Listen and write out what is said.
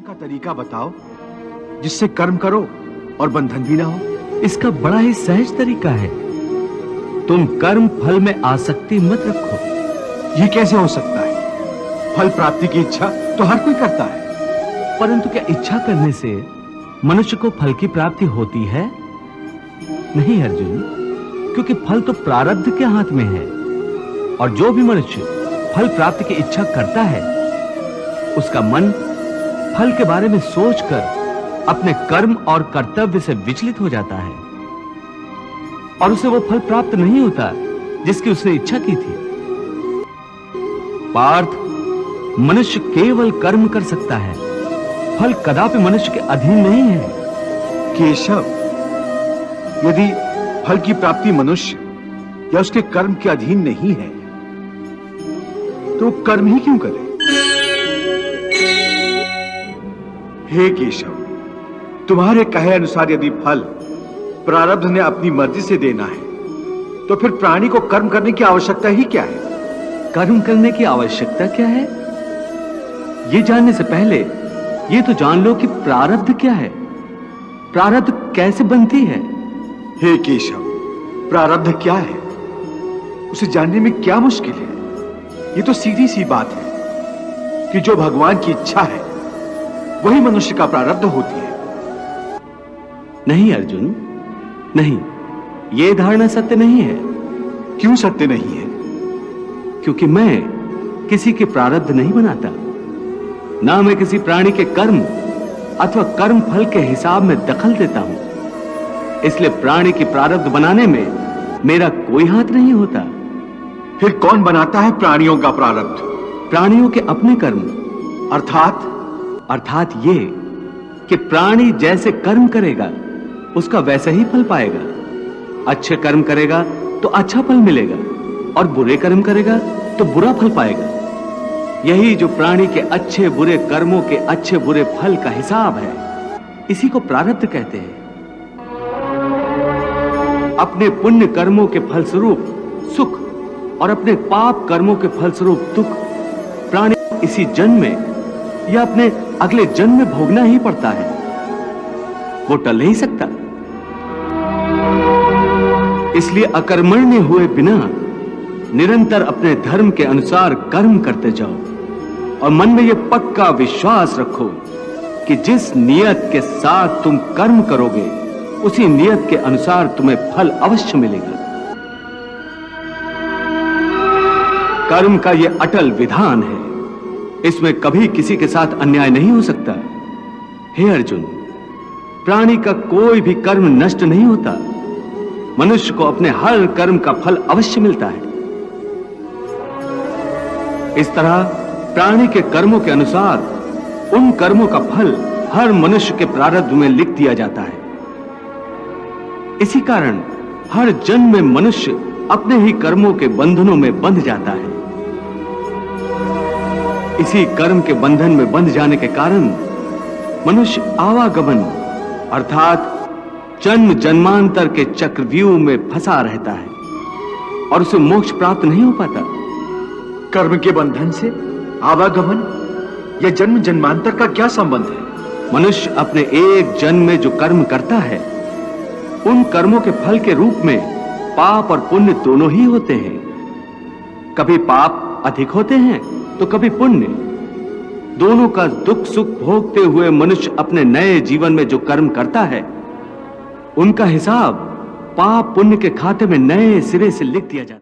का तरीका बताओ जिससे कर्म करो और बंधन भी ना हो। इसका बड़ा ही सहज तरीका है। तुम कर्म फल में आसक्ति मत रखो। ये कैसे हो सकता है? फल प्राप्ति की इच्छा तो हर कोई करता है। परंतु क्या इच्छा करने से मनुष्य को फल की प्राप्ति होती है? नहीं अर्जुन, क्योंकि फल तो प्रारब्ध के हाथ में है। और जो भी मनुष्य फल प्राप्ति की इच्छा करता है, उसका मन फल के बारे में सोचकर अपने कर्म और कर्तव्य से विचलित हो जाता है और उसे वो फल प्राप्त नहीं होता जिसकी उसने इच्छा की थी। पार्थ, मनुष्य केवल कर्म कर सकता है, फल कदापि मनुष्य के अधीन नहीं है। केशव, यदि फल की प्राप्ति मनुष्य या उसके कर्म के अधीन नहीं है तो कर्म ही क्यों करे? हे केशव, तुम्हारे कहे अनुसार यदि फल प्रारब्ध ने अपनी मर्जी से देना है तो फिर प्राणी को कर्म करने की आवश्यकता ही क्या है? कर्म करने की आवश्यकता क्या है, यह जानने से पहले यह तो जान लो कि प्रारब्ध क्या है, प्रारब्ध कैसे बनती है। हे केशव, प्रारब्ध क्या है उसे जानने में क्या मुश्किल है? ये तो सीधी सी बात है कि जो भगवान की इच्छा है वही मनुष्य का प्रारब्ध होती है। नहीं अर्जुन, नहीं, यह धारणा सत्य नहीं है। क्यों सत्य नहीं है? क्योंकि मैं किसी के प्रारब्ध नहीं बनाता, ना मैं किसी प्राणी के कर्म अथवा कर्म फल के हिसाब में दखल देता हूं। इसलिए प्राणी की प्रारब्ध बनाने में मेरा कोई हाथ नहीं होता। फिर कौन बनाता है प्राणियों का प्रारब्ध? प्राणियों के अपने कर्म। अर्थात ये कि प्राणी जैसे कर्म करेगा उसका वैसा ही फल पाएगा। अच्छे कर्म करेगा तो अच्छा फल मिलेगा और बुरे कर्म करेगा तो बुरा फल पाएगा। यही जो प्राणी के अच्छे बुरे कर्मों के अच्छे बुरे फल का हिसाब है, इसी को प्रारब्ध कहते हैं। अपने पुण्य कर्मों के फलस्वरूप सुख और अपने पाप कर्मों के फलस्वरूप दुख प्राणी इसी जन्म में या अपने अगले जन्म में भोगना ही पड़ता है, वो टल नहीं सकता। इसलिए अकर्मण्य हुए बिना निरंतर अपने धर्म के अनुसार कर्म करते जाओ और मन में यह पक्का विश्वास रखो कि जिस नियत के साथ तुम कर्म करोगे उसी नियत के अनुसार तुम्हें फल अवश्य मिलेगा। कर्म का यह अटल विधान है, इसमें कभी किसी के साथ अन्याय नहीं हो सकता। हे अर्जुन, प्राणी का कोई भी कर्म नष्ट नहीं होता, मनुष्य को अपने हर कर्म का फल अवश्य मिलता है। इस तरह प्राणी के कर्मों के अनुसार उन कर्मों का फल हर मनुष्य के प्रारब्ध में लिख दिया जाता है। इसी कारण हर जन्म में मनुष्य अपने ही कर्मों के बंधनों में बंध जाता है। इसी कर्म के बंधन में बंध जाने के कारण मनुष्य आवागमन अर्थात जन्म जन्मांतर के चक्रव्यूह में फंसा रहता है और उसे मोक्ष प्राप्त नहीं हो पाता। कर्म के बंधन से आवागमन या जन्म जन्मांतर का क्या संबंध है? मनुष्य अपने एक जन्म में जो कर्म करता है उन कर्मों के फल के रूप में पाप और पुण्य दोनों ही होते हैं। कभी पाप अधिक होते हैं तो कभी पुण्य। दोनों का दुख सुख भोगते हुए मनुष्य अपने नए जीवन में जो कर्म करता है उनका हिसाब पाप पुण्य के खाते में नए सिरे से लिख दिया जाता है।